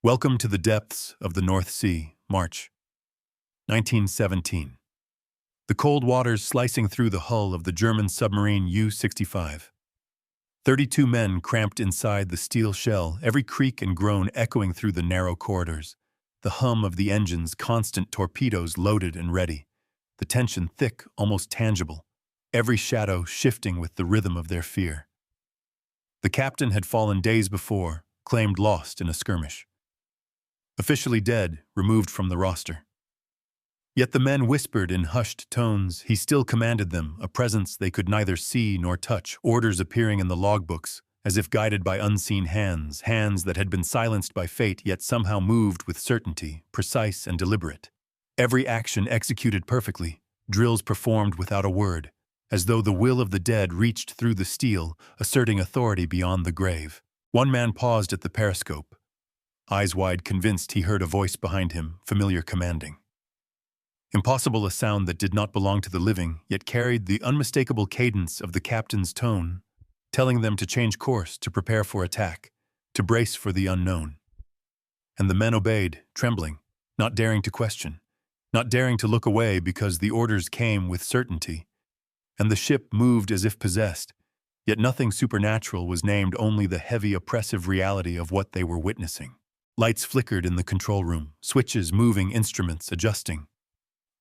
Welcome to the depths of the North Sea, March 1917. The cold waters slicing through the hull of the German submarine U-65. 32 men cramped inside the steel shell, every creak and groan echoing through the narrow corridors. The hum of the engines, constant torpedoes loaded and ready. The tension thick, almost tangible. Every shadow shifting with the rhythm of their fear. The captain had fallen days before, claimed lost in a skirmish. Officially dead, removed from the roster. Yet the men whispered in hushed tones. He still commanded them, a presence they could neither see nor touch, orders appearing in the logbooks, as if guided by unseen hands, hands that had been silenced by fate yet somehow moved with certainty, precise and deliberate. Every action executed perfectly, drills performed without a word, as though the will of the dead reached through the steel, asserting authority beyond the grave. One man paused at the periscope, eyes wide, convinced he heard a voice behind him, familiar, commanding. Impossible, a sound that did not belong to the living, yet carried the unmistakable cadence of the captain's tone, telling them to change course, to prepare for attack, to brace for the unknown. And the men obeyed, trembling, not daring to question, not daring to look away because the orders came with certainty. And the ship moved as if possessed, yet nothing supernatural was named, only the heavy, oppressive reality of what they were witnessing. Lights flickered in the control room, switches moving, instruments adjusting.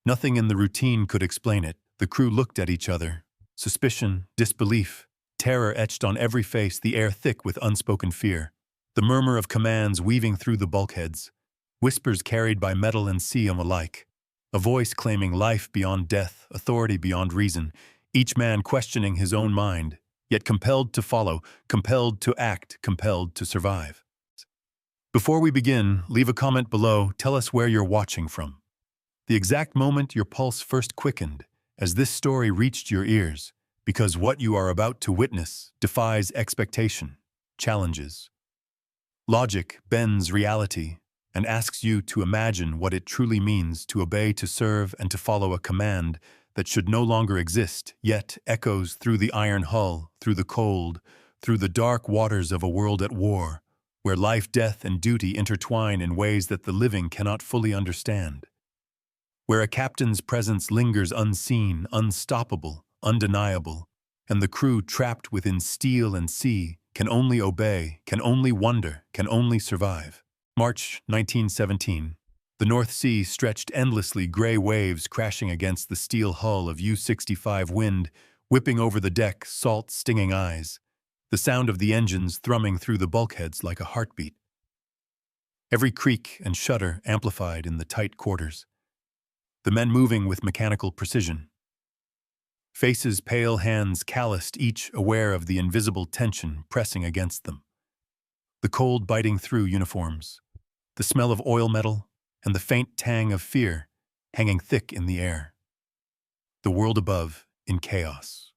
Nothing in the routine could explain it. The crew looked at each other. Suspicion, disbelief, terror etched on every face, the air thick with unspoken fear. The murmur of commands weaving through the bulkheads, whispers carried by metal and sea alike. A voice claiming life beyond death, authority beyond reason, each man questioning his own mind, yet compelled to follow, compelled to act, compelled to survive. Before we begin, leave a comment below, tell us where you're watching from. The exact moment your pulse first quickened, as this story reached your ears, because what you are about to witness defies expectation, challenges. Logic bends reality and asks you to imagine what it truly means to obey, to serve, and to follow a command that should no longer exist, yet echoes through the iron hull, through the cold, through the dark waters of a world at war, where life, death, and duty intertwine in ways that the living cannot fully understand. Where a captain's presence lingers unseen, unstoppable, undeniable, and the crew trapped within steel and sea can only obey, can only wonder, can only survive. March 1917. The North Sea stretched endlessly, gray waves crashing against the steel hull of U-65, wind whipping over the deck, salt stinging eyes, the sound of the engines thrumming through the bulkheads like a heartbeat. Every creak and shudder amplified in the tight quarters. The men moving with mechanical precision. Faces pale, hands calloused, each aware of the invisible tension pressing against them. The cold biting through uniforms, the smell of oil metal, and the faint tang of fear hanging thick in the air. The world above in chaos.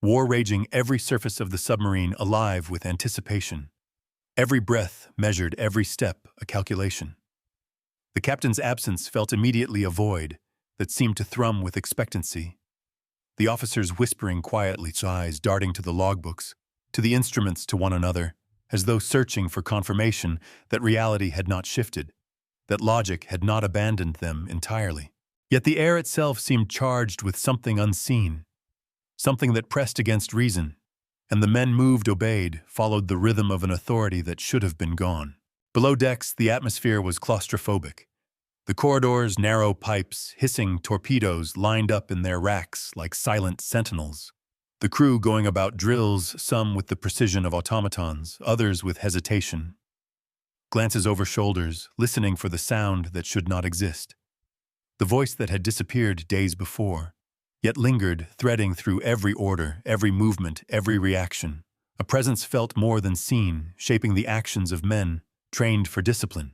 War raging, every surface of the submarine alive with anticipation. Every breath measured, every step a calculation. The captain's absence felt immediately a void that seemed to thrum with expectancy. The officers whispering quietly, eyes darting to the logbooks, to the instruments, to one another, as though searching for confirmation that reality had not shifted, that logic had not abandoned them entirely. Yet the air itself seemed charged with something unseen, something that pressed against reason, and the men moved, obeyed, followed the rhythm of an authority that should have been gone. Below decks, the atmosphere was claustrophobic. The corridors, narrow pipes, hissing torpedoes lined up in their racks like silent sentinels. The crew going about drills, some with the precision of automatons, others with hesitation. Glances over shoulders, listening for the sound that should not exist. The voice that had disappeared days before, yet lingered, threading through every order, every movement, every reaction. A presence felt more than seen, shaping the actions of men, trained for discipline,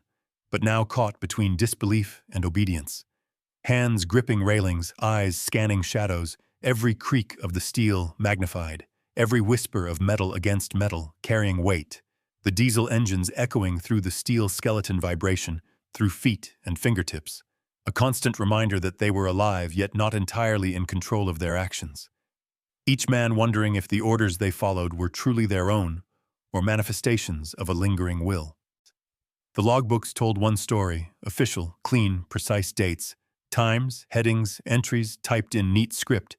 but now caught between disbelief and obedience. Hands gripping railings, eyes scanning shadows, every creak of the steel magnified, every whisper of metal against metal carrying weight, the diesel engines echoing through the steel skeleton vibration, through feet and fingertips, a constant reminder that they were alive yet not entirely in control of their actions. Each man wondering if the orders they followed were truly their own, or manifestations of a lingering will. The logbooks told one story, official, clean, precise dates, times, headings, entries typed in neat script,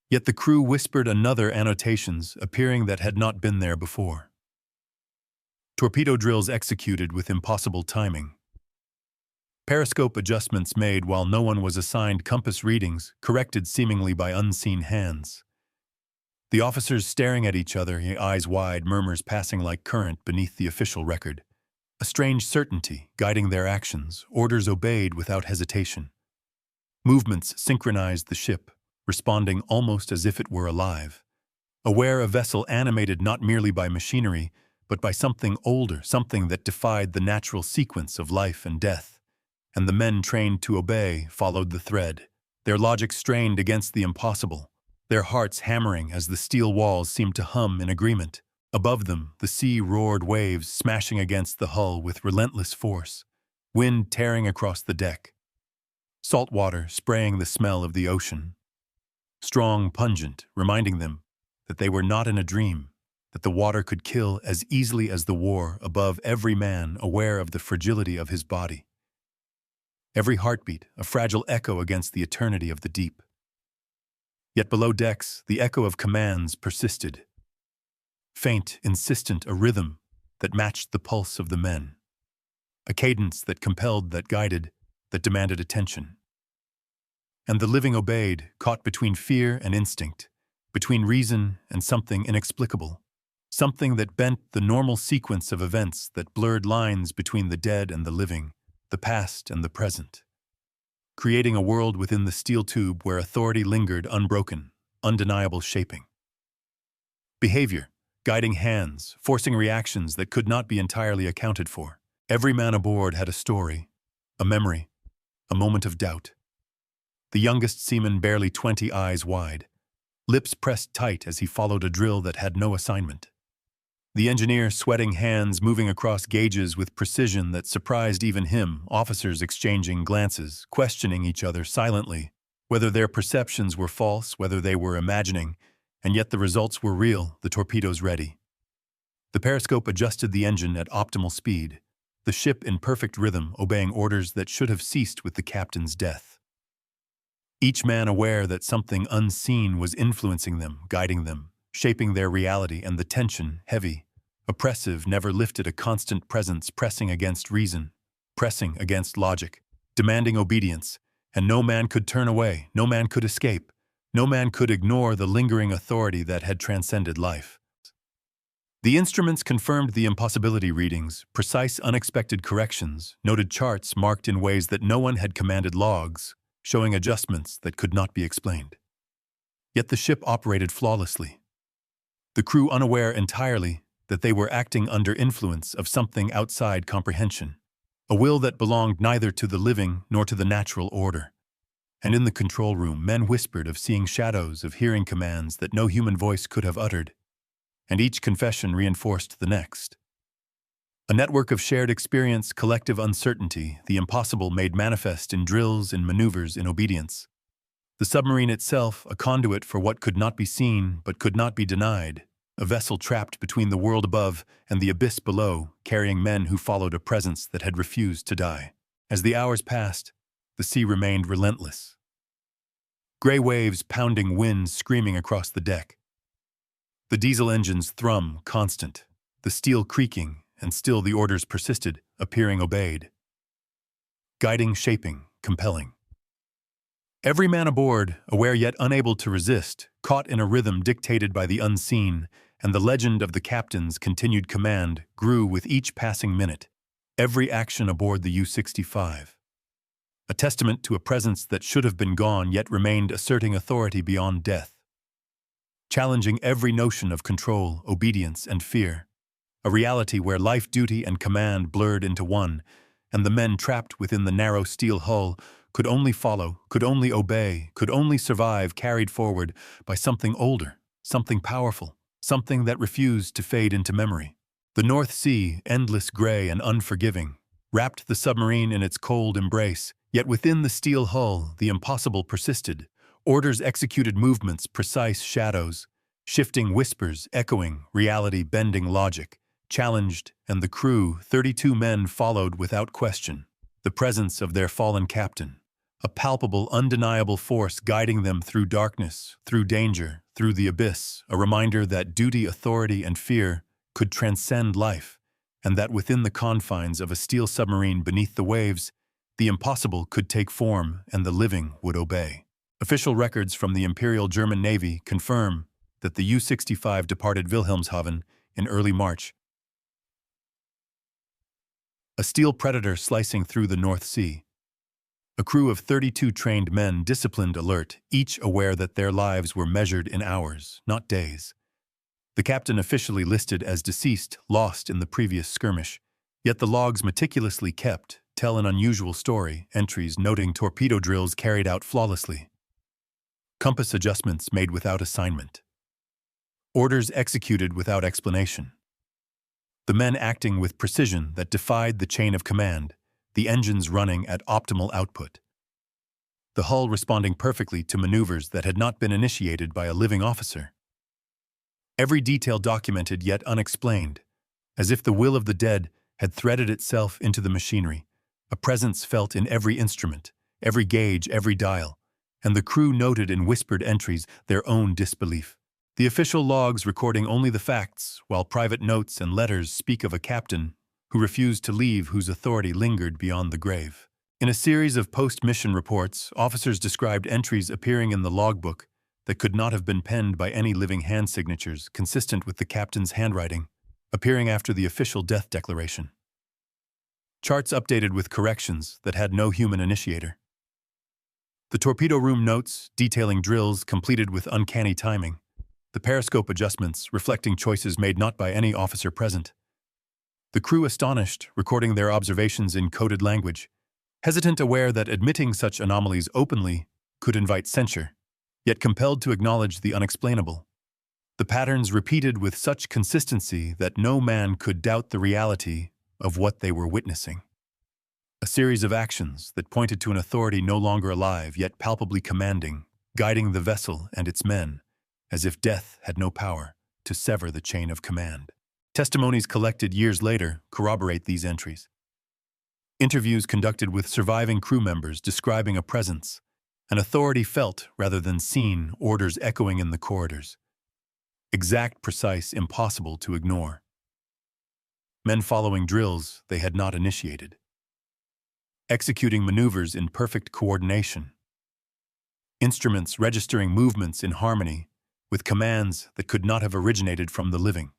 yet the crew whispered another annotations appearing that had not been there before. Torpedo drills executed with impossible timing. Periscope adjustments made while no one was assigned compass readings, corrected seemingly by unseen hands. The officers staring at each other, eyes wide, murmurs passing like current beneath the official record. A strange certainty guiding their actions, orders obeyed without hesitation. Movements synchronized the ship, responding almost as if it were alive. Aware a vessel animated not merely by machinery, but by something older, something that defied the natural sequence of life and death. And the men trained to obey followed the thread, their logic strained against the impossible, their hearts hammering as the steel walls seemed to hum in agreement. Above them, the sea roared, waves smashing against the hull with relentless force, wind tearing across the deck, salt water spraying the smell of the ocean. Strong, pungent, reminding them that they were not in a dream, that the water could kill as easily as the war, above every man aware of the fragility of his body. Every heartbeat, a fragile echo against the eternity of the deep. Yet below decks, the echo of commands persisted. Faint, insistent, a rhythm that matched the pulse of the men. A cadence that compelled, that guided, that demanded attention. And the living obeyed, caught between fear and instinct, between reason and something inexplicable, something that bent the normal sequence of events, that blurred lines between the dead and the living, the past and the present, creating a world within the steel tube where authority lingered unbroken, undeniable shaping. Behavior, guiding hands, forcing reactions that could not be entirely accounted for. Every man aboard had a story, a memory, a moment of doubt. The youngest seaman barely 20, eyes wide, lips pressed tight as he followed a drill that had no assignment. The engineer, sweating hands moving across gauges with precision that surprised even him, officers exchanging glances, questioning each other silently, whether their perceptions were false, whether they were imagining, and yet the results were real, the torpedoes ready. The periscope adjusted the engine at optimal speed, the ship in perfect rhythm, obeying orders that should have ceased with the captain's death. Each man aware that something unseen was influencing them, guiding them, shaping their reality, and the tension, heavy, oppressive, never lifted, a constant presence pressing against reason, pressing against logic, demanding obedience, and no man could turn away, no man could escape, no man could ignore the lingering authority that had transcended life. The instruments confirmed the impossibility readings, precise unexpected corrections, noted charts marked in ways that no one had commanded, logs, showing adjustments that could not be explained. Yet the ship operated flawlessly. The crew unaware entirely that they were acting under influence of something outside comprehension, a will that belonged neither to the living nor to the natural order. And in the control room, men whispered of seeing shadows, of hearing commands that no human voice could have uttered, and each confession reinforced the next. A network of shared experience, collective uncertainty, the impossible made manifest in drills, in maneuvers, in obedience. The submarine itself, a conduit for what could not be seen but could not be denied, a vessel trapped between the world above and the abyss below, carrying men who followed a presence that had refused to die. As the hours passed, the sea remained relentless. Gray waves pounding, winds screaming across the deck. The diesel engines thrum constant, the steel creaking, and still the orders persisted, appearing obeyed. Guiding, shaping, compelling. Every man aboard, aware yet unable to resist, caught in a rhythm dictated by the unseen, and the legend of the captain's continued command grew with each passing minute. Every action aboard the U-65. A testament to a presence that should have been gone yet remained, asserting authority beyond death. Challenging every notion of control, obedience, and fear. A reality where life, duty, and command blurred into one, and the men trapped within the narrow steel hull could only follow, could only obey, could only survive, carried forward by something older, something powerful, something that refused to fade into memory. The North Sea, endless, gray, and unforgiving, wrapped the submarine in its cold embrace, yet within the steel hull the impossible persisted. Orders executed, movements, precise shadows, shifting whispers, echoing reality, bending logic, challenged, and the crew, 32 men, followed without question. The presence of their fallen captain, a palpable, undeniable force guiding them through darkness, through danger, through the abyss, a reminder that duty, authority, and fear could transcend life, and that within the confines of a steel submarine beneath the waves, the impossible could take form and the living would obey. Official records from the Imperial German Navy confirm that the U-65 departed Wilhelmshaven in early March, a steel predator slicing through the North Sea. A crew of 32 trained men, disciplined, alert, each aware that their lives were measured in hours, not days. The captain officially listed as deceased, lost in the previous skirmish, yet the logs meticulously kept tell an unusual story, entries noting torpedo drills carried out flawlessly, compass adjustments made without assignment, orders executed without explanation, the men acting with precision that defied the chain of command, the engines running at optimal output, the hull responding perfectly to maneuvers that had not been initiated by a living officer. Every detail documented yet unexplained, as if the will of the dead had threaded itself into the machinery, a presence felt in every instrument, every gauge, every dial, and the crew noted in whispered entries their own disbelief. The official logs recording only the facts, while private notes and letters speak of a captain who refused to leave, whose authority lingered beyond the grave. In a series of post-mission reports, officers described entries appearing in the logbook that could not have been penned by any living hand signatures consistent with the captain's handwriting, appearing after the official death declaration. Charts updated with corrections that had no human initiator. The torpedo room notes detailing drills completed with uncanny timing, the periscope adjustments reflecting choices made not by any officer present. The crew astonished, recording their observations in coded language, hesitant, aware that admitting such anomalies openly could invite censure, yet compelled to acknowledge the unexplainable. The patterns repeated with such consistency that no man could doubt the reality of what they were witnessing. A series of actions that pointed to an authority no longer alive, yet palpably commanding, guiding the vessel and its men, as if death had no power to sever the chain of command. Testimonies collected years later corroborate these entries. Interviews conducted with surviving crew members describing a presence, an authority felt rather than seen, orders echoing in the corridors. Exact, precise, impossible to ignore. Men following drills they had not initiated. Executing maneuvers in perfect coordination. Instruments registering movements in harmony with commands that could not have originated from the living.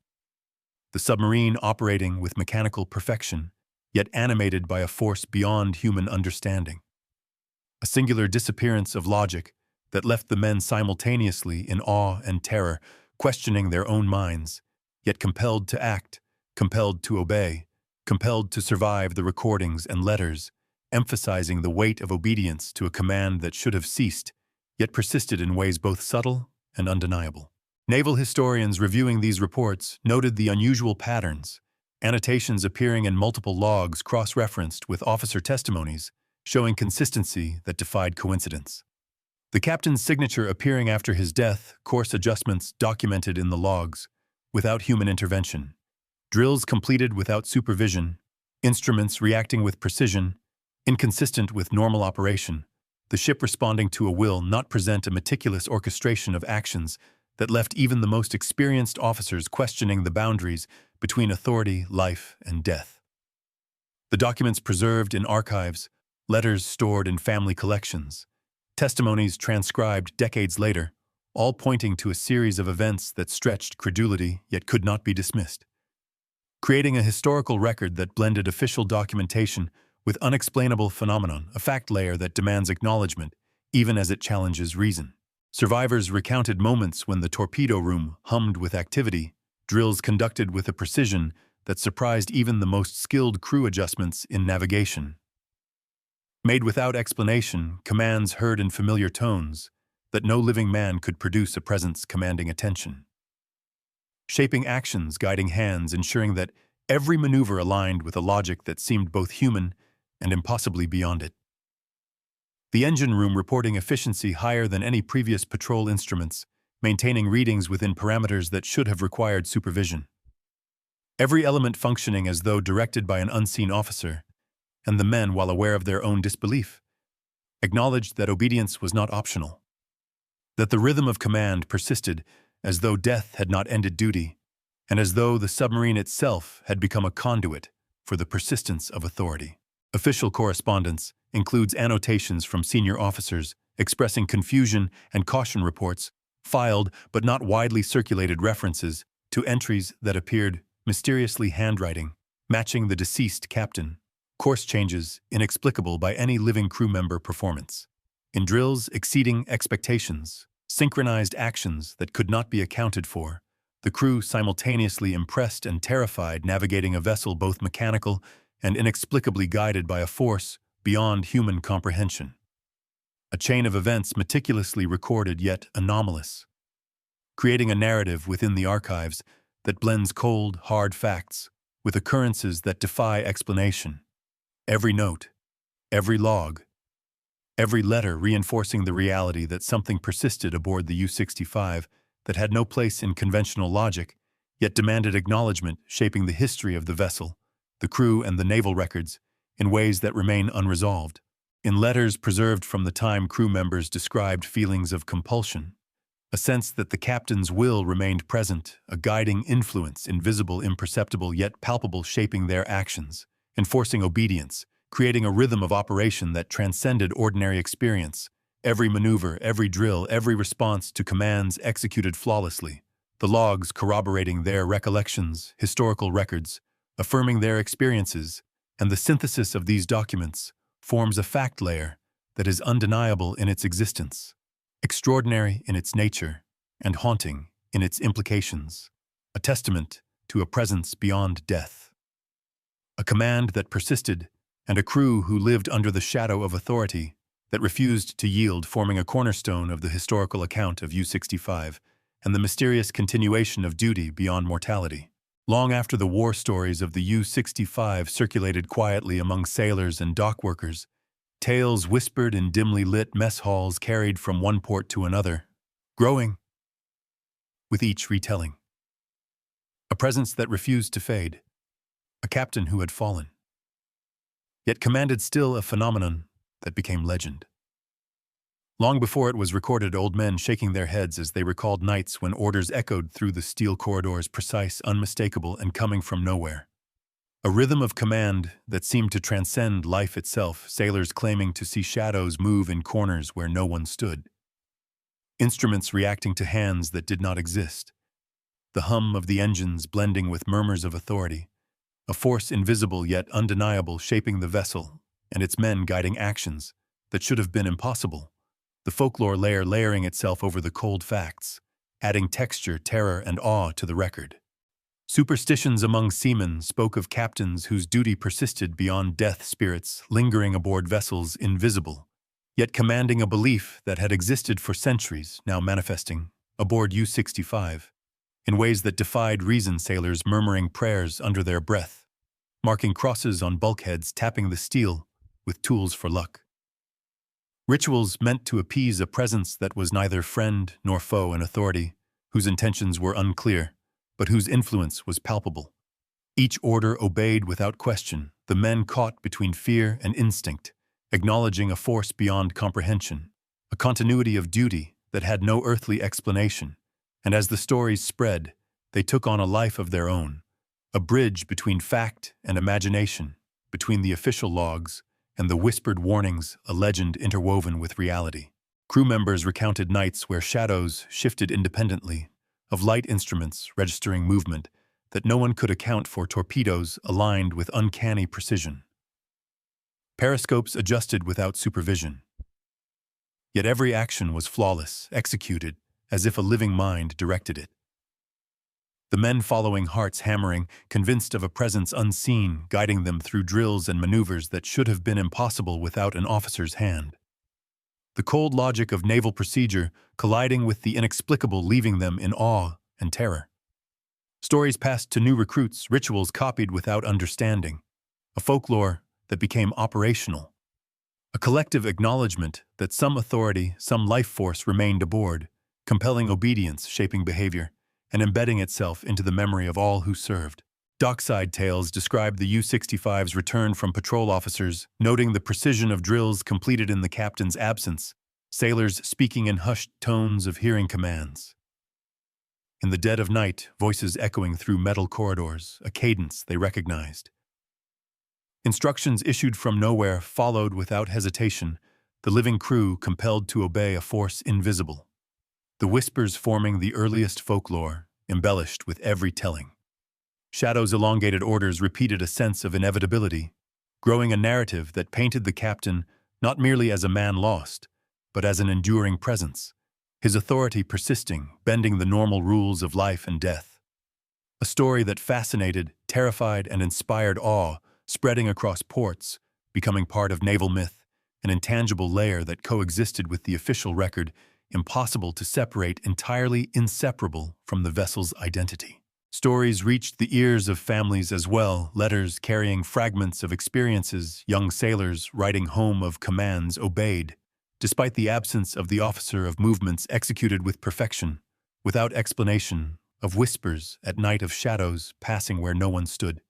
The submarine operating with mechanical perfection, yet animated by a force beyond human understanding. A singular disappearance of logic that left the men simultaneously in awe and terror, questioning their own minds, yet compelled to act, compelled to obey, compelled to survive the recordings and letters, emphasizing the weight of obedience to a command that should have ceased, yet persisted in ways both subtle and undeniable. Naval historians reviewing these reports noted the unusual patterns, annotations appearing in multiple logs cross-referenced with officer testimonies, showing consistency that defied coincidence. The captain's signature appearing after his death, course adjustments documented in the logs, without human intervention, drills completed without supervision, instruments reacting with precision, inconsistent with normal operation, the ship responding to a will not present a meticulous orchestration of actions that left even the most experienced officers questioning the boundaries between authority, life, and death. The documents preserved in archives, letters stored in family collections, testimonies transcribed decades later, all pointing to a series of events that stretched credulity yet could not be dismissed, creating a historical record that blended official documentation with unexplainable phenomenon, a fact layer that demands acknowledgement even as it challenges reason. Survivors recounted moments when the torpedo room hummed with activity, drills conducted with a precision that surprised even the most skilled crew, adjustments in navigation made without explanation, commands heard in familiar tones that no living man could produce, a presence commanding attention. Shaping actions, guiding hands, ensuring that every maneuver aligned with a logic that seemed both human and impossibly beyond it. The engine room reporting efficiency higher than any previous patrol instruments, maintaining readings within parameters that should have required supervision. every element functioning as though directed by an unseen officer, and the men, while aware of their own disbelief, acknowledged that obedience was not optional, that the rhythm of command persisted as though death had not ended duty, and as though the submarine itself had become a conduit for the persistence of authority. Official correspondence includes annotations from senior officers expressing confusion and caution reports, filed but not widely circulated references to entries that appeared mysteriously handwriting, matching the deceased captain, course changes inexplicable by any living crew member performance, in drills exceeding expectations, synchronized actions that could not be accounted for, the crew simultaneously impressed and terrified, navigating a vessel both mechanical and inexplicably guided by a force beyond human comprehension. A chain of events meticulously recorded yet anomalous, creating a narrative within the archives that blends cold, hard facts with occurrences that defy explanation. Every note, every log, every letter reinforcing the reality that something persisted aboard the U-65 that had no place in conventional logic, yet demanded acknowledgement, shaping the history of the vessel, the crew, and the naval records in ways that remain unresolved. In letters preserved from the time, crew members described feelings of compulsion, a sense that the captain's will remained present, a guiding influence, invisible, imperceptible, yet palpable, shaping their actions, enforcing obedience, creating a rhythm of operation that transcended ordinary experience. Every maneuver, every drill, every response to commands executed flawlessly, the logs corroborating their recollections, historical records, affirming their experiences, and the synthesis of these documents forms a fact layer that is undeniable in its existence, extraordinary in its nature, and haunting in its implications, a testament to a presence beyond death. A command that persisted, and a crew who lived under the shadow of authority that refused to yield, forming a cornerstone of the historical account of U-65 and the mysterious continuation of duty beyond mortality. Long after the war stories of the U-65 circulated quietly among sailors and dock workers, tales whispered in dimly lit mess halls carried from one port to another, growing with each retelling. A presence that refused to fade, a captain who had fallen, yet commanded still, a phenomenon that became legend. Long before it was recorded, old men shaking their heads as they recalled nights when orders echoed through the steel corridors, precise, unmistakable, and coming from nowhere. A rhythm of command that seemed to transcend life itself, sailors claiming to see shadows move in corners where no one stood. Instruments reacting to hands that did not exist. The hum of the engines blending with murmurs of authority. A force invisible yet undeniable shaping the vessel and its men guiding actions that should have been impossible. The folklore layer layering itself over the cold facts, adding texture, terror, and awe to the record. Superstitions among seamen spoke of captains whose duty persisted beyond death, spirits lingering aboard vessels invisible, yet commanding a belief that had existed for centuries, now manifesting aboard U-65 in ways that defied reason, sailors murmuring prayers under their breath, marking crosses on bulkheads, tapping the steel with tools for luck. Rituals meant to appease a presence that was neither friend nor foe, an authority whose intentions were unclear, but whose influence was palpable. Each order obeyed without question, the men caught between fear and instinct, acknowledging a force beyond comprehension, a continuity of duty that had no earthly explanation. And as the stories spread, they took on a life of their own, a bridge between fact and imagination, between the official logs and the whispered warnings, a legend interwoven with reality. Crew members recounted nights where shadows shifted independently, of light instruments registering movement that no one could account for, torpedoes aligned with uncanny precision. Periscopes adjusted without supervision. Yet every action was flawless, executed as if a living mind directed it. The men following, hearts hammering, convinced of a presence unseen, guiding them through drills and maneuvers that should have been impossible without an officer's hand. The cold logic of naval procedure colliding with the inexplicable, leaving them in awe and terror. Stories passed to new recruits, rituals copied without understanding, a folklore that became operational. A collective acknowledgement that some authority, some life force remained aboard, compelling obedience, shaping behavior, and embedding itself into the memory of all who served. Dockside tales describe the U-65's return from patrol officers, noting the precision of drills completed in the captain's absence, sailors speaking in hushed tones of hearing commands. In the dead of night, voices echoing through metal corridors, a cadence they recognized. Instructions issued from nowhere followed without hesitation, the living crew compelled to obey a force invisible. The whispers forming the earliest folklore, embellished with every telling. Shadow's elongated orders repeated a sense of inevitability, growing a narrative that painted the captain not merely as a man lost, but as an enduring presence, his authority persisting, bending the normal rules of life and death. A story that fascinated, terrified, and inspired awe, spreading across ports, becoming part of naval myth, an intangible layer that coexisted with the official record, impossible to separate, entirely inseparable from the vessel's identity. Stories reached the ears of families as well, letters carrying fragments of experiences, young sailors writing home of commands obeyed, despite the absence of the officer, of movements executed with perfection, without explanation, of whispers at night, of shadows passing where no one stood.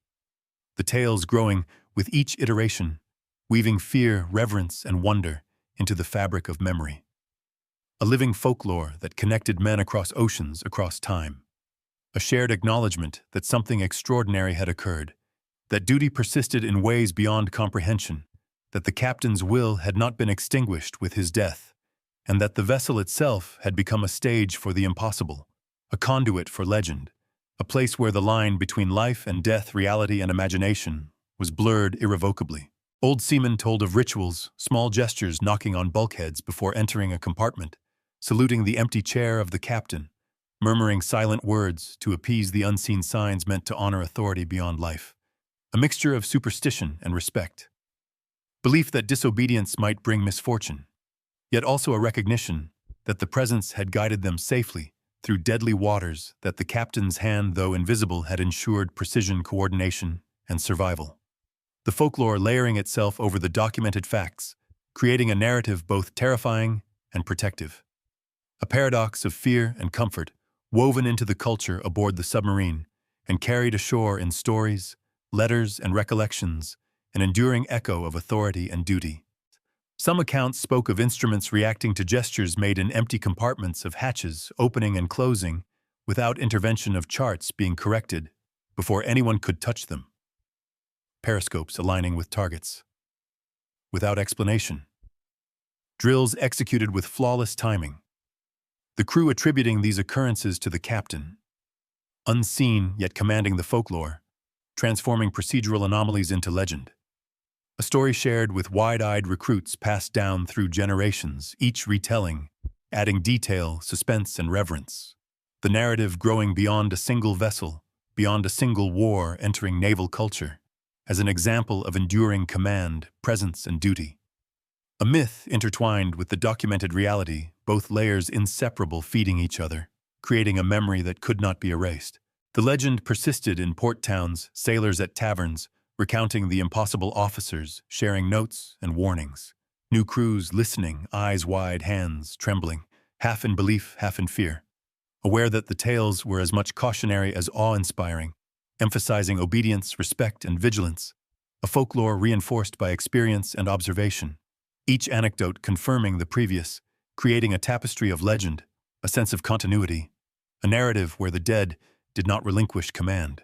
The tales growing with each iteration, weaving fear, reverence, and wonder into the fabric of memory. A living folklore that connected men across oceans, across time. A shared acknowledgement that something extraordinary had occurred, that duty persisted in ways beyond comprehension, that the captain's will had not been extinguished with his death, and that the vessel itself had become a stage for the impossible, a conduit for legend, a place where the line between life and death, reality and imagination, was blurred irrevocably. Old seamen told of rituals, small gestures, knocking on bulkheads before entering a compartment, saluting the empty chair of the captain, murmuring silent words to appease the unseen signs meant to honor authority beyond life. A mixture of superstition and respect. Belief that disobedience might bring misfortune, yet also a recognition that the presence had guided them safely through deadly waters, that the captain's hand, though invisible, had ensured precision, coordination, and survival. The folklore layering itself over the documented facts, creating a narrative both terrifying and protective. A paradox of fear and comfort, woven into the culture aboard the submarine and carried ashore in stories, letters, and recollections, an enduring echo of authority and duty. Some accounts spoke of instruments reacting to gestures made in empty compartments, of hatches opening and closing without intervention, of charts being corrected before anyone could touch them. Periscopes aligning with targets without explanation. Drills executed with flawless timing. The crew attributing these occurrences to the captain, unseen yet commanding the folklore, transforming procedural anomalies into legend. A story shared with wide-eyed recruits, passed down through generations, each retelling, adding detail, suspense, and reverence. The narrative growing beyond a single vessel, beyond a single war, entering naval culture, as an example of enduring command, presence, and duty. A myth intertwined with the documented reality, both layers inseparable, feeding each other, creating a memory that could not be erased. The legend persisted in port towns, sailors at taverns, recounting the impossible, officers sharing notes and warnings, new crews listening, eyes wide, hands trembling, half in belief, half in fear, aware that the tales were as much cautionary as awe-inspiring, emphasizing obedience, respect, and vigilance, a folklore reinforced by experience and observation, each anecdote confirming the previous, creating a tapestry of legend, a sense of continuity, a narrative where the dead did not relinquish command,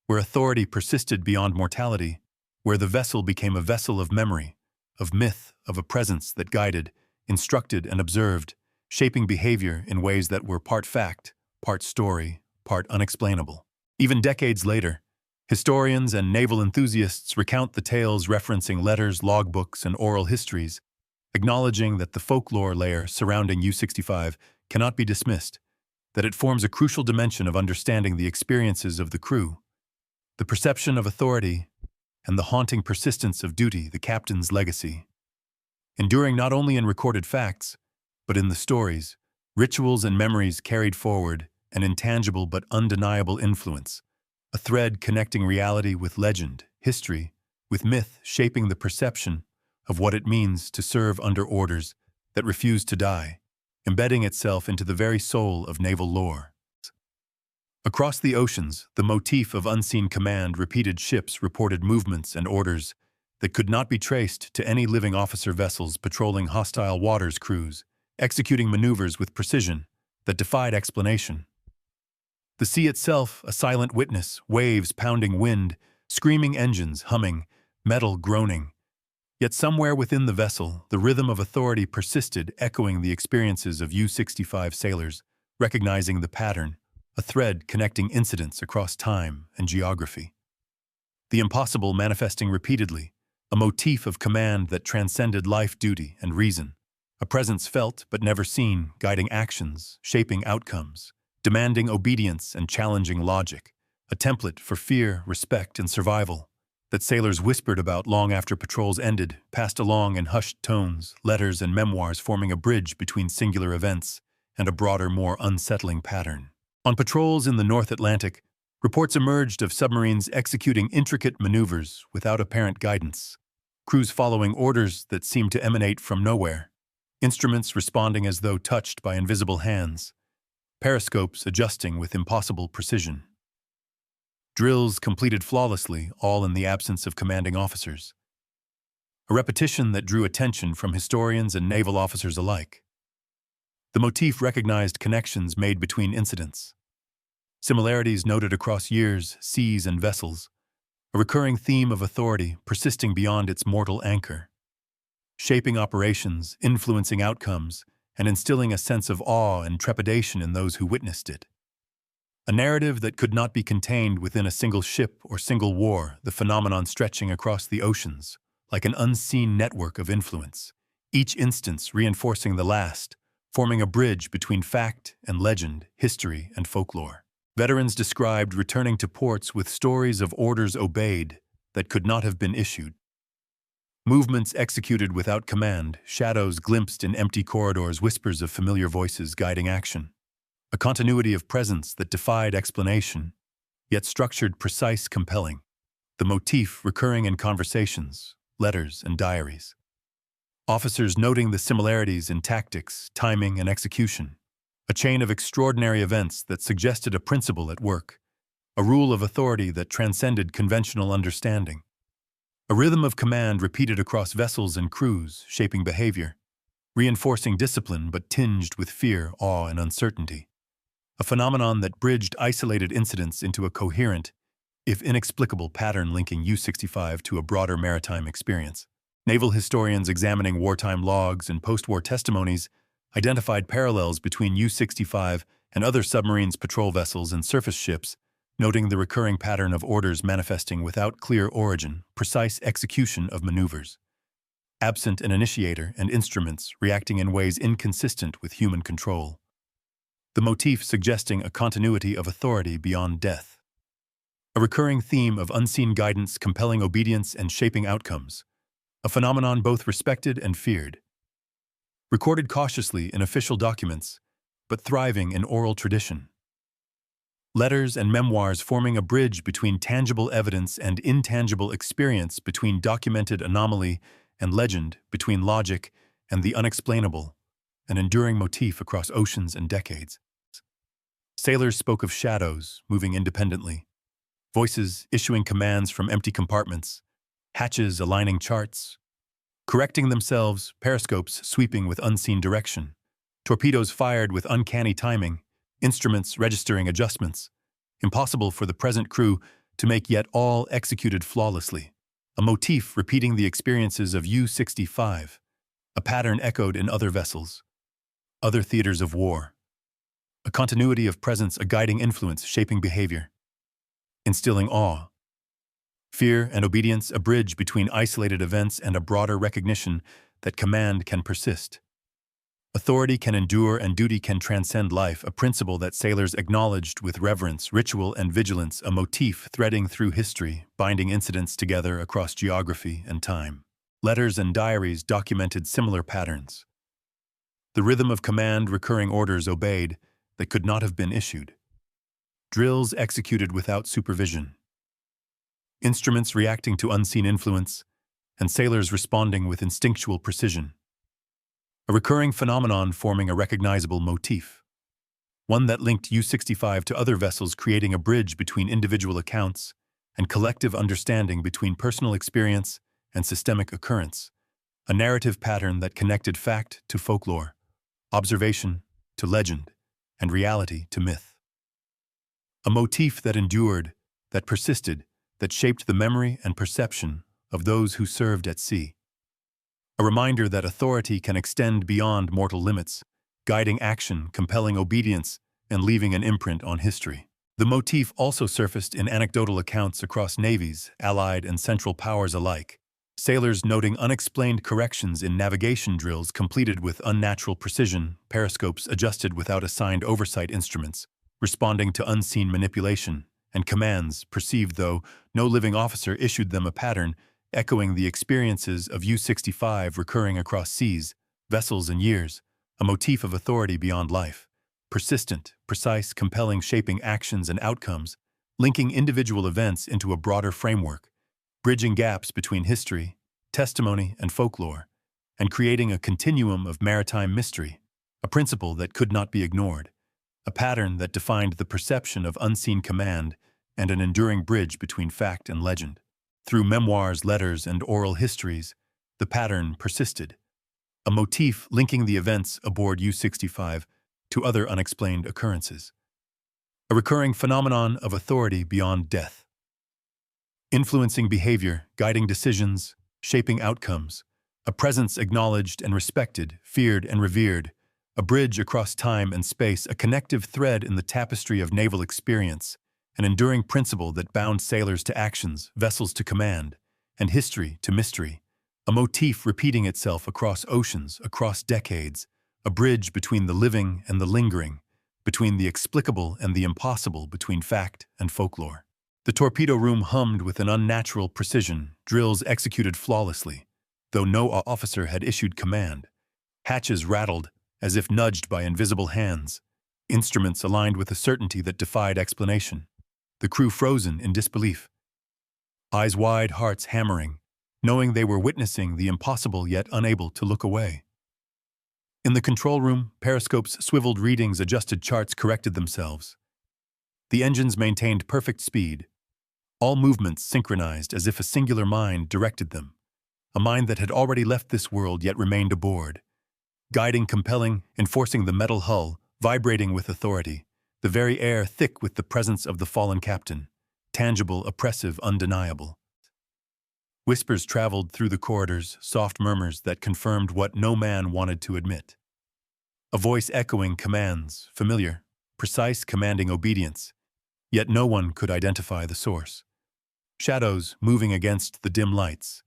where authority persisted beyond mortality, where the vessel became a vessel of memory, of myth, of a presence that guided, instructed, and observed, shaping behavior in ways that were part fact, part story, part unexplainable. Even decades later, historians and naval enthusiasts recount the tales, referencing letters, logbooks, and oral histories, acknowledging that the folklore layer surrounding U-65 cannot be dismissed, that it forms a crucial dimension of understanding the experiences of the crew, the perception of authority, and the haunting persistence of duty, the captain's legacy. Enduring not only in recorded facts, but in the stories, rituals, and memories carried forward, an intangible but undeniable influence, a thread connecting reality with legend, history, with myth, shaping the perception of what it means to serve under orders that refuse to die, embedding itself into the very soul of naval lore. Across the oceans, the motif of unseen command repeated ships reported movements and orders that could not be traced to any living officer vessels patrolling hostile waters crews, executing maneuvers with precision that defied explanation. The sea itself, a silent witness, waves pounding wind, screaming engines humming, metal groaning. Yet somewhere within the vessel, the rhythm of authority persisted, echoing the experiences of U-65 sailors, recognizing the pattern, a thread connecting incidents across time and geography. The impossible manifesting repeatedly, a motif of command that transcended life, duty, and reason, a presence felt but never seen, guiding actions, shaping outcomes, demanding obedience and challenging logic, a template for fear, respect, and survival that sailors whispered about long after patrols ended, passed along in hushed tones, letters and memoirs forming a bridge between singular events and a broader, more unsettling pattern. On patrols in the North Atlantic, reports emerged of submarines executing intricate maneuvers without apparent guidance, crews following orders that seemed to emanate from nowhere, instruments responding as though touched by invisible hands, periscopes adjusting with impossible precision. Drills completed flawlessly, all in the absence of commanding officers. A repetition that drew attention from historians and naval officers alike. The motif recognized connections made between incidents, similarities noted across years, seas, and vessels, a recurring theme of authority persisting beyond its mortal anchor, shaping operations, influencing outcomes, and instilling a sense of awe and trepidation in those who witnessed it. A narrative that could not be contained within a single ship or single war, the phenomenon stretching across the oceans, like an unseen network of influence, each instance reinforcing the last, forming a bridge between fact and legend, history and folklore. Veterans described returning to ports with stories of orders obeyed that could not have been issued. Movements executed without command, shadows glimpsed in empty corridors, whispers of familiar voices guiding action. A continuity of presence that defied explanation, yet structured, precise, compelling. The motif recurring in conversations, letters, and diaries. Officers noting the similarities in tactics, timing, and execution. A chain of extraordinary events that suggested a principle at work. A rule of authority that transcended conventional understanding. A rhythm of command repeated across vessels and crews, shaping behavior, reinforcing discipline but tinged with fear, awe, and uncertainty. A phenomenon that bridged isolated incidents into a coherent, if inexplicable, pattern linking U-65 to a broader maritime experience. Naval historians examining wartime logs and post-war testimonies identified parallels between U-65 and other submarines, patrol vessels, and surface ships, noting the recurring pattern of orders manifesting without clear origin, precise execution of maneuvers. Absent an initiator and instruments reacting in ways inconsistent with human control. The motif suggesting a continuity of authority beyond death. A recurring theme of unseen guidance compelling obedience and shaping outcomes, a phenomenon both respected and feared. Recorded cautiously in official documents, but thriving in oral tradition. Letters and memoirs forming a bridge between tangible evidence and intangible experience, between documented anomaly and legend, between logic and the unexplainable, an enduring motif across oceans and decades. Sailors spoke of shadows moving independently, voices issuing commands from empty compartments, hatches aligning charts, correcting themselves, periscopes sweeping with unseen direction, torpedoes fired with uncanny timing, instruments registering adjustments, impossible for the present crew to make, yet all executed flawlessly. A motif repeating the experiences of U-65, a pattern echoed in other vessels, other theaters of war. A continuity of presence, a guiding influence shaping behavior, instilling awe. Fear and obedience, a bridge between isolated events and a broader recognition that command can persist. Authority can endure and duty can transcend life, a principle that sailors acknowledged with reverence, ritual, and vigilance, a motif threading through history, binding incidents together across geography and time. Letters and diaries documented similar patterns. The rhythm of command, recurring orders obeyed that could not have been issued. Drills executed without supervision. Instruments reacting to unseen influence, and sailors responding with instinctual precision. A recurring phenomenon forming a recognizable motif. one that linked U-65 to other vessels, creating a bridge between individual accounts and collective understanding, between personal experience and systemic occurrence, a narrative pattern that connected fact to folklore, observation to legend, and reality to myth. A motif that endured, that persisted, that shaped the memory and perception of those who served at sea. A reminder that authority can extend beyond mortal limits, guiding action, compelling obedience, and leaving an imprint on history. The motif also surfaced in anecdotal accounts across navies, allied and central powers alike. Sailors noting unexplained corrections in navigation drills completed with unnatural precision, periscopes adjusted without assigned oversight instruments, responding to unseen manipulation, and commands perceived though no living officer issued them, a pattern echoing the experiences of U-65 recurring across seas, vessels, and years, a motif of authority beyond life, persistent, precise, compelling, shaping actions and outcomes, linking individual events into a broader framework, bridging gaps between history, testimony, and folklore, and creating a continuum of maritime mystery, a principle that could not be ignored, a pattern that defined the perception of unseen command and an enduring bridge between fact and legend. Through memoirs, letters, and oral histories, the pattern persisted, a motif linking the events aboard U-65 to other unexplained occurrences, a recurring phenomenon of authority beyond death, influencing behavior, guiding decisions, shaping outcomes, a presence acknowledged and respected, feared and revered, a bridge across time and space, a connective thread in the tapestry of naval experience, an enduring principle that bound sailors to actions, vessels to command, and history to mystery, a motif repeating itself across oceans, across decades, a bridge between the living and the lingering, between the explicable and the impossible, between fact and folklore. The torpedo room hummed with an unnatural precision, drills executed flawlessly, though no officer had issued command. Hatches rattled as if nudged by invisible hands, instruments aligned with a certainty that defied explanation. The crew frozen in disbelief, eyes wide, hearts hammering, knowing they were witnessing the impossible yet unable to look away. In the control room, periscopes swiveled, readings adjusted, charts corrected themselves. The engines maintained perfect speed, all movements synchronized as if a singular mind directed them, a mind that had already left this world yet remained aboard, guiding, compelling, enforcing the metal hull, vibrating with authority, the very air thick with the presence of the fallen captain, tangible, oppressive, undeniable. Whispers traveled through the corridors, soft murmurs that confirmed what no man wanted to admit. A voice echoing commands, familiar, precise, commanding obedience, yet no one could identify the source. Shadows moving against the dim lights,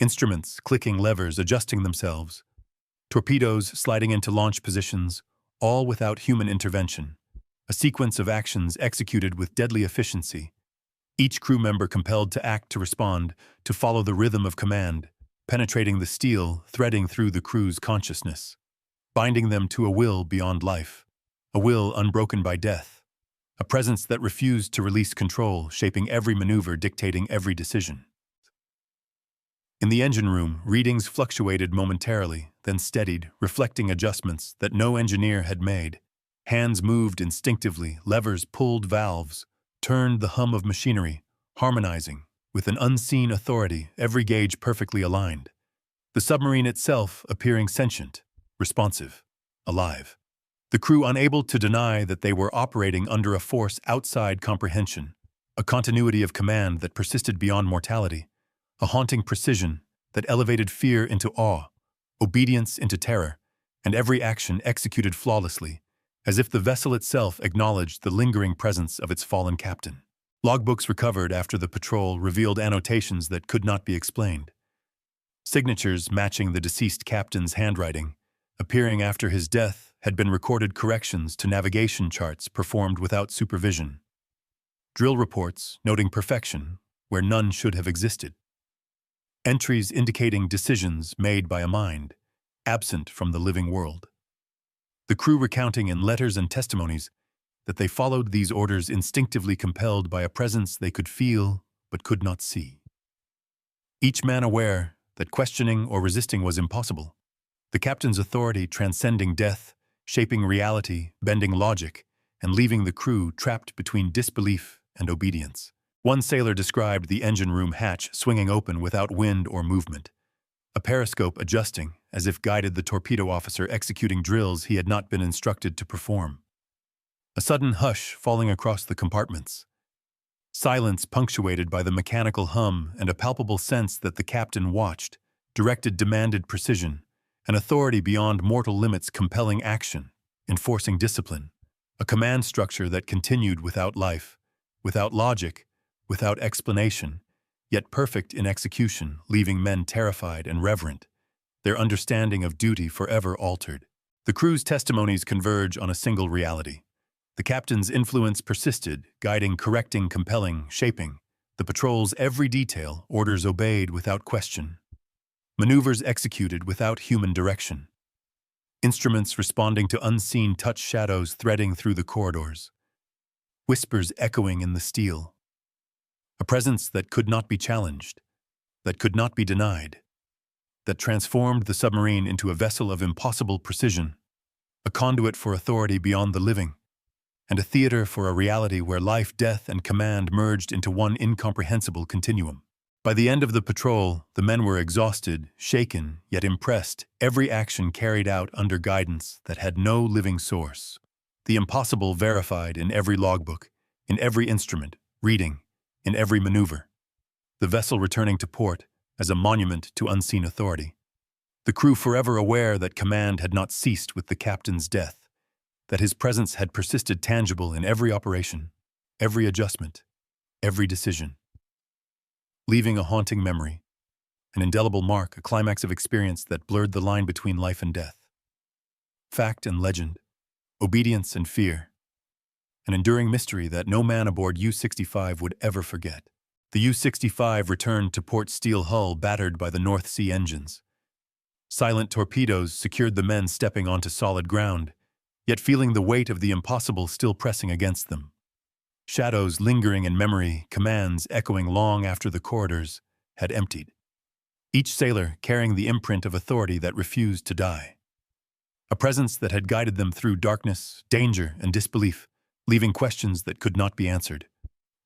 instruments clicking levers, adjusting themselves, torpedoes sliding into launch positions, all without human intervention. A sequence of actions executed with deadly efficiency, each crew member compelled to act, to respond, to follow the rhythm of command, penetrating the steel, threading through the crew's consciousness, binding them to a will beyond life, a will unbroken by death, a presence that refused to release control, shaping every maneuver, dictating every decision. In the engine room, readings fluctuated momentarily, then steadied, reflecting adjustments that no engineer had made. Hands moved instinctively, levers pulled, valves turned, the hum of machinery, harmonizing, with an unseen authority, every gauge perfectly aligned. The submarine itself appearing sentient, responsive, alive. The crew unable to deny that they were operating under a force outside comprehension, a continuity of command that persisted beyond mortality, a haunting precision that elevated fear into awe, obedience into terror, and every action executed flawlessly, as if the vessel itself acknowledged the lingering presence of its fallen captain. Logbooks recovered after the patrol revealed annotations that could not be explained. Signatures matching the deceased captain's handwriting, appearing after his death, had been recorded, corrections to navigation charts performed without supervision. Drill reports noting perfection where none should have existed. Entries indicating decisions made by a mind absent from the living world. The crew recounting in letters and testimonies that they followed these orders instinctively, compelled by a presence they could feel but could not see. Each man aware that questioning or resisting was impossible, the captain's authority transcending death, shaping reality, bending logic, and leaving the crew trapped between disbelief and obedience. One sailor described the engine room hatch swinging open without wind or movement, a periscope adjusting as if guided the torpedo officer executing drills he had not been instructed to perform. A sudden hush falling across the compartments. Silence punctuated by the mechanical hum and a palpable sense that the captain watched, directed demanded precision, an authority beyond mortal limits compelling action, enforcing discipline, a command structure that continued without life, without logic, without explanation, yet perfect in execution, leaving men terrified and reverent, their understanding of duty forever altered. The crew's testimonies converge on a single reality. The captain's influence persisted, guiding, correcting, compelling, shaping. The patrol's every detail, orders obeyed without question. Maneuvers executed without human direction. Instruments responding to unseen touch shadows threading through the corridors. Whispers echoing in the steel. A presence that could not be challenged, that could not be denied, that transformed the submarine into a vessel of impossible precision, a conduit for authority beyond the living, and a theater for a reality where life, death, and command merged into one incomprehensible continuum. By the end of the patrol, the men were exhausted, shaken, yet impressed, every action carried out under guidance that had no living source. The impossible verified in every logbook, in every instrument, reading, in every maneuver. The vessel returning to port as a monument to unseen authority. The crew forever aware that command had not ceased with the captain's death, that his presence had persisted tangible in every operation, every adjustment, every decision. Leaving a haunting memory, an indelible mark, a climax of experience that blurred the line between life and death. Fact and legend, obedience and fear, an enduring mystery that no man aboard U-65 would ever forget. The U-65 returned to port, steel hull battered by the North Sea engines. Silent torpedoes secured the men stepping onto solid ground, yet feeling the weight of the impossible still pressing against them. Shadows lingering in memory, commands echoing long after the corridors had emptied. Each sailor carrying the imprint of authority that refused to die. A presence that had guided them through darkness, danger, and disbelief, leaving questions that could not be answered,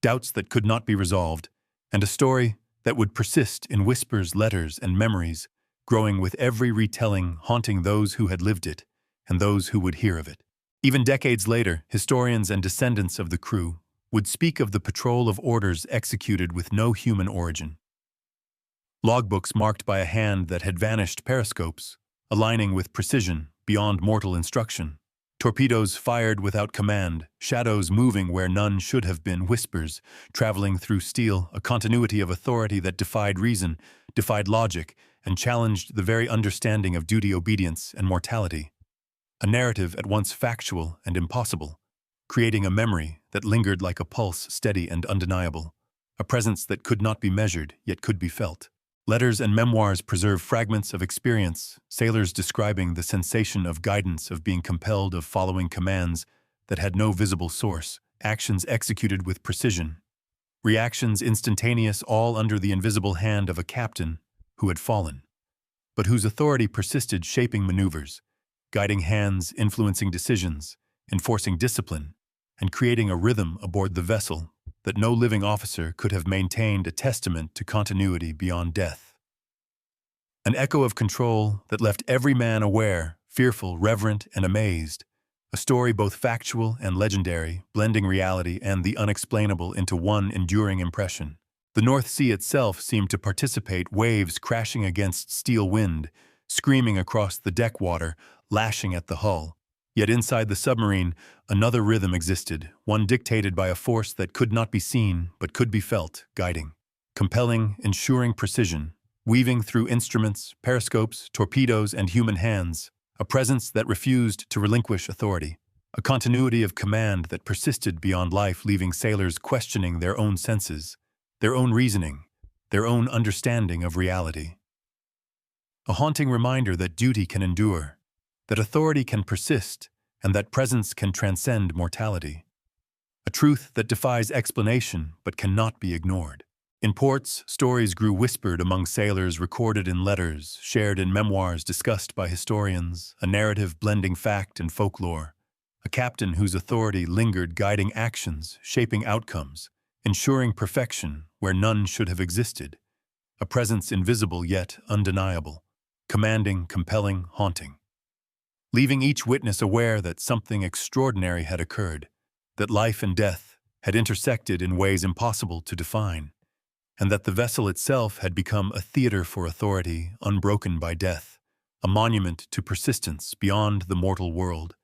doubts that could not be resolved, and a story that would persist in whispers, letters, and memories, growing with every retelling, haunting those who had lived it and those who would hear of it. Even decades later, historians and descendants of the crew would speak of the patrol of orders executed with no human origin. Logbooks marked by a hand that had vanished, periscopes aligning with precision beyond mortal instruction. Torpedoes fired without command, shadows moving where none should have been, whispers traveling through steel, a continuity of authority that defied reason, defied logic, and challenged the very understanding of duty, obedience, and mortality. A narrative at once factual and impossible, creating a memory that lingered like a pulse, steady and undeniable, a presence that could not be measured yet could be felt. Letters and memoirs preserve fragments of experience, sailors describing the sensation of guidance, of being compelled, of following commands that had no visible source, actions executed with precision, reactions instantaneous, all under the invisible hand of a captain who had fallen, but whose authority persisted, shaping maneuvers, guiding hands, influencing decisions, enforcing discipline, and creating a rhythm aboard the vessel that no living officer could have maintained, a testament to continuity beyond death. An echo of control that left every man aware, fearful, reverent, and amazed, a story both factual and legendary, blending reality and the unexplainable into one enduring impression. The North Sea itself seemed to participate, waves crashing against steel wind, screaming across the deck water, lashing at the hull. Yet inside the submarine, another rhythm existed, one dictated by a force that could not be seen but could be felt, guiding, compelling, ensuring precision, weaving through instruments, periscopes, torpedoes, and human hands, a presence that refused to relinquish authority, a continuity of command that persisted beyond life, leaving sailors questioning their own senses, their own reasoning, their own understanding of reality. A haunting reminder that duty can endure, that authority can persist, and that presence can transcend mortality. A truth that defies explanation but cannot be ignored. In ports, stories grew whispered among sailors, recorded in letters, shared in memoirs, discussed by historians, a narrative blending fact and folklore. A captain whose authority lingered, guiding actions, shaping outcomes, ensuring perfection where none should have existed. A presence invisible yet undeniable, commanding, compelling, haunting. Leaving each witness aware that something extraordinary had occurred, that life and death had intersected in ways impossible to define, and that the vessel itself had become a theater for authority unbroken by death, a monument to persistence beyond the mortal world,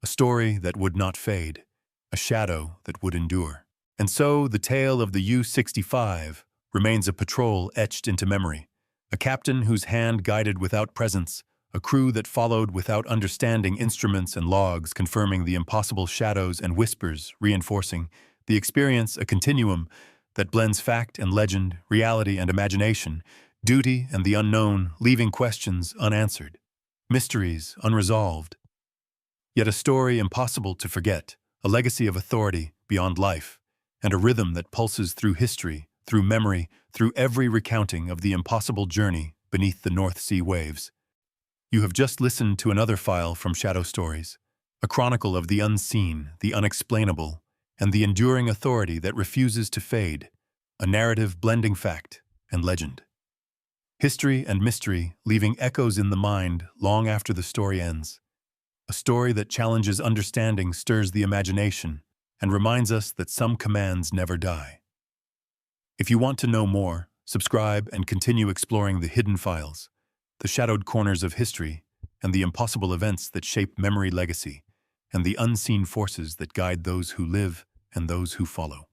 a story that would not fade, a shadow that would endure. And so the tale of the U-65 remains a patrol etched into memory, a captain whose hand guided without presence, a crew that followed without understanding, instruments and logs confirming the impossible, shadows and whispers reinforcing the experience, a continuum that blends fact and legend, reality and imagination, duty and the unknown, leaving questions unanswered, mysteries unresolved. Yet a story impossible to forget, a legacy of authority beyond life, and a rhythm that pulses through history, through memory, through every recounting of the impossible journey beneath the North Sea waves. You have just listened to another file from Shadow Stories, a chronicle of the unseen, the unexplainable, and the enduring authority that refuses to fade, a narrative blending fact and legend. History and mystery leaving echoes in the mind long after the story ends. A story that challenges understanding, stirs the imagination, and reminds us that some commands never die. If you want to know more, subscribe and continue exploring the hidden files, the shadowed corners of history, and the impossible events that shape memory legacy, and the unseen forces that guide those who live and those who follow.